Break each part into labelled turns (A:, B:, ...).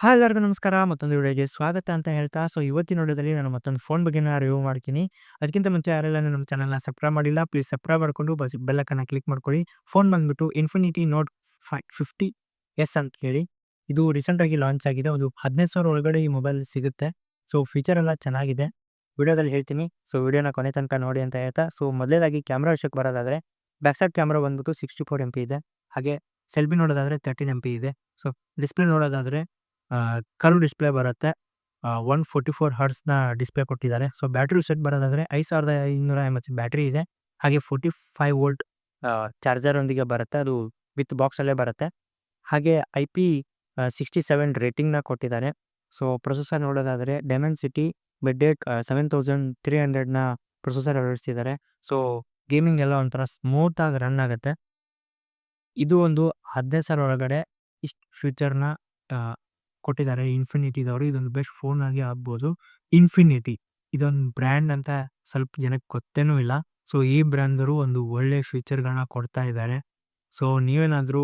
A: Hi ಎಲ್ಲರಿಗೂ ನಮಸ್ಕಾರ. ಮತ್ತೊಂದು ವಿಡಿಯೋಗೆ ಸ್ವಾಗತ ಅಂತ ಹೇಳ್ತಾ, ಇವತ್ತಿನ ವಿಡಿಯೋದಲ್ಲಿ ನಾನು ಮತ್ತೊಂದು ಫೋನ್ ಬಗ್ಗೆನ ರಿವ್ಯೂ ಮಾಡ್ತೀನಿ. ಅದಕ್ಕಿಂತ ಮುಂಚೆ ಯಾರೆಲ್ಲ ನಮ್ಮ ಚಾನಲ್‌ನ ಸಬ್ಸ್ಕ್ರೈಬ್ ಮಾಡಿಲ್ಲ, ಪ್ಲೀಸ್ ಸಬ್ಸ್ಕ್ರೈಬ್ ಮಾಡ್ಕೊಂಡು ಬೆಲ್ ಐಕಾನ್ನ ಕ್ಲಿಕ್ ಮಾಡ್ಕೊಳ್ಳಿ. ಫೋನ್ ಬಂದ್ಬಿಟ್ಟು ಇನ್ಫಿನಿಟಿ ನೋಟ್ 50 ಎಸ್ ಅಂತ ಹೇಳಿ. ಇದು ರೀಸೆಂಟಾಗಿ ಲಾಂಚ್ ಆಗಿದೆ. ಒಂದು 15,000 ಒಳಗಡೆ ಈ ಮೊಬೈಲ್ ಸಿಗುತ್ತೆ. ಫೀಚರ್ ಎಲ್ಲ ಚೆನ್ನಾಗಿದೆ. ವಿಡಿಯೋದಲ್ಲಿ ಹೇಳ್ತೀನಿ. ವಿಡಿಯೋನ ಕೊನೆ ತನಕ ನೋಡಿ ಅಂತ ಹೇಳ್ತಾ, ಮೊದಲನೇದಾಗಿ ಕ್ಯಾಮ್ರಾ ವಿಷಯಕ್ಕೆ ಬರೋದಾದರೆ, ಬ್ಯಾಕ್ ಸೈಡ್ ಕ್ಯಾಮ್ರಾ ಬಂದ್ಬಿಟ್ಟು 64 MP ಇದೆ. ಹಾಗೆ ಸೆಲ್ಫಿ ನೋಡೋದಾದರೆ 13 MP ಇದೆ. ಡಿಸ್ಪ್ಲೇ ನೋಡೋದಾದರೆ ಕರ್ವ್ ಡಿಸ್ಪ್ಲೇ ಬರುತ್ತೆ. 144 ಹರ್ಟ್ಸ್‌ನ ಡಿಸ್ಪ್ಲೇ ಕೊಟ್ಟಿದ್ದಾರೆ. ಬ್ಯಾಟರಿ ಸೆಟ್ ಬರೋದಾದರೆ 5500 mAh ಬ್ಯಾಟರಿ ಇದೆ. ಹಾಗೆ 45 ವೋಲ್ಟ್ ಚಾರ್ಜರ್ ಒಂದಿಗೆ ಬರುತ್ತೆ. ಅದು ವಿತ್ ಬಾಕ್ಸಲ್ಲೇ ಬರುತ್ತೆ. ಹಾಗೆ IP67 ರೇಟಿಂಗ್‌ನ ಕೊಟ್ಟಿದ್ದಾರೆ. ಪ್ರೊಸೆಸರ್ ನೋಡೋದಾದರೆ ಡೆಮೆನ್ಸಿಟಿ ಮಿಡ್‌ರೇಟ್ 7300ನ ಪ್ರೊಸೆಸರ್ ಅಳವಡಿಸಿದ್ದಾರೆ. ಗೇಮಿಂಗ್ ಎಲ್ಲ ಒಂಥರ ಸ್ಮೂತಾಗಿ ರನ್ ಆಗುತ್ತೆ. ಇದು ಒಂದು 15,000 ಒಳಗಡೆ ಇಷ್ಟು ಫ್ಯೂಚರ್‌ನ ಕೊಟ್ಟಿದ್ದಾರೆ ಇನ್ಫಿನಿಟಿದವರು. ಇದೊಂದು ಬೆಸ್ಟ್ ಫೋನ್ ಆಗಿ ಆಗ್ಬೋದು. ಇನ್ಫಿನಿಟಿ ಇದೊಂದು ಬ್ರ್ಯಾಂಡ್ ಅಂತ ಸ್ವಲ್ಪ ಜನಕ್ಕೆ ಗೊತ್ತೇನೂ ಇಲ್ಲ. ಈ ಬ್ರ್ಯಾಂಡ್‌ದವರು ಒಂದು ಒಳ್ಳೆ ಫೀಚರ್‌ಗಳನ್ನ ಕೊಡ್ತಾ ಇದ್ದಾರೆ. ನೀವೇನಾದರೂ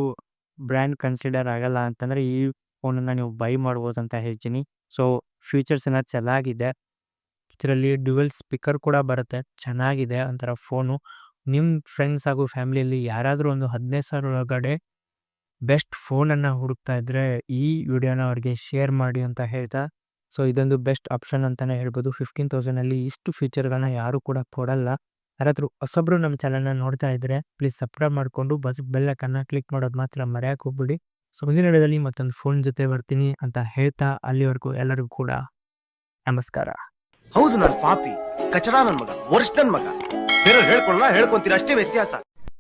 A: ಬ್ರ್ಯಾಂಡ್ ಕನ್ಸಿಡರ್ ಆಗಲ್ಲ ಅಂತಂದರೆ ಈ ಫೋನನ್ನು ನೀವು ಬೈ ಮಾಡ್ಬೋದು ಅಂತ ಹೇಳ್ತೀನಿ. ಫೀಚರ್ಸ್ ಎಲ್ಲ ಚೆನ್ನಾಗಿದೆ. ಇದರಲ್ಲಿ ಡ್ಯುಯಲ್ ಸ್ಪೀಕರ್ ಕೂಡ ಬರುತ್ತೆ. ಚೆನ್ನಾಗಿದೆ ಒಂಥರ ಫೋನು. ನಿಮ್ಮ ಫ್ರೆಂಡ್ಸ್ ಹಾಗೂ ಫ್ಯಾಮಿಲಿಯಲ್ಲಿ ಯಾರಾದರೂ ಒಂದು 15,000 ಒಳಗಡೆ ಬೆಸ್ಟ್ ಫೋನನ್ನು ಹುಡುಕ್ತಾ ಇದ್ದರೆ ಈ ವಿಡಿಯೋನ ಅವ್ರಿಗೆ ಶೇರ್ ಮಾಡಿ ಅಂತ ಹೇಳ್ತಾ, ಇದೊಂದು ಬೆಸ್ಟ್ ಆಪ್ಷನ್ ಅಂತಲೇ ಹೇಳ್ಬೋದು. 15,000ಅಲ್ಲಿ ಇಷ್ಟು ಫೀಚರ್ಗಳನ್ನ ಯಾರೂ ಕೂಡ ಕೊಡಲ್ಲ. ಯಾರಾದರೂ ಹೊಸಬ್ರು ನಮ್ಮ ಚಾನಲ್ನ ನೋಡ್ತಾ ಇದ್ದರೆ ಪ್ಲೀಸ್ ಸಬ್ಸ್ಕ್ರೈಬ್ ಮಾಡಿಕೊಂಡು ಬೆಲ್ ಐಕಾನ್ನ ಕ್ಲಿಕ್ ಮಾಡೋದು ಮಾತ್ರ ಮರೆಯೋಕೆ ಹೋಗ್ಬಿಡಿ. ಮುಂದಿನ ವಿಡಿಯೋದಲ್ಲಿ ಮತ್ತೊಂದು ಫೋನ್ ಜೊತೆ ಬರ್ತೀನಿ ಅಂತ ಹೇಳ್ತಾ, ಅಲ್ಲಿವರೆಗೂ ಎಲ್ಲರಿಗೂ ಕೂಡ ನಮಸ್ಕಾರ.
B: ಹೌದು, ನಾನು ಪಾಪಿ, ಕಚಡ, ನನ್ನ ಮಗ, ವರ್ಷ ನನ್ನ ಮಗ. ಬೇರೆ ಹೇಳ್ಕೊಳ್ಳ ಹೇಳ್ಕೊಂತೀರ, ಅಷ್ಟೇ ವ್ಯತ್ಯಾಸ.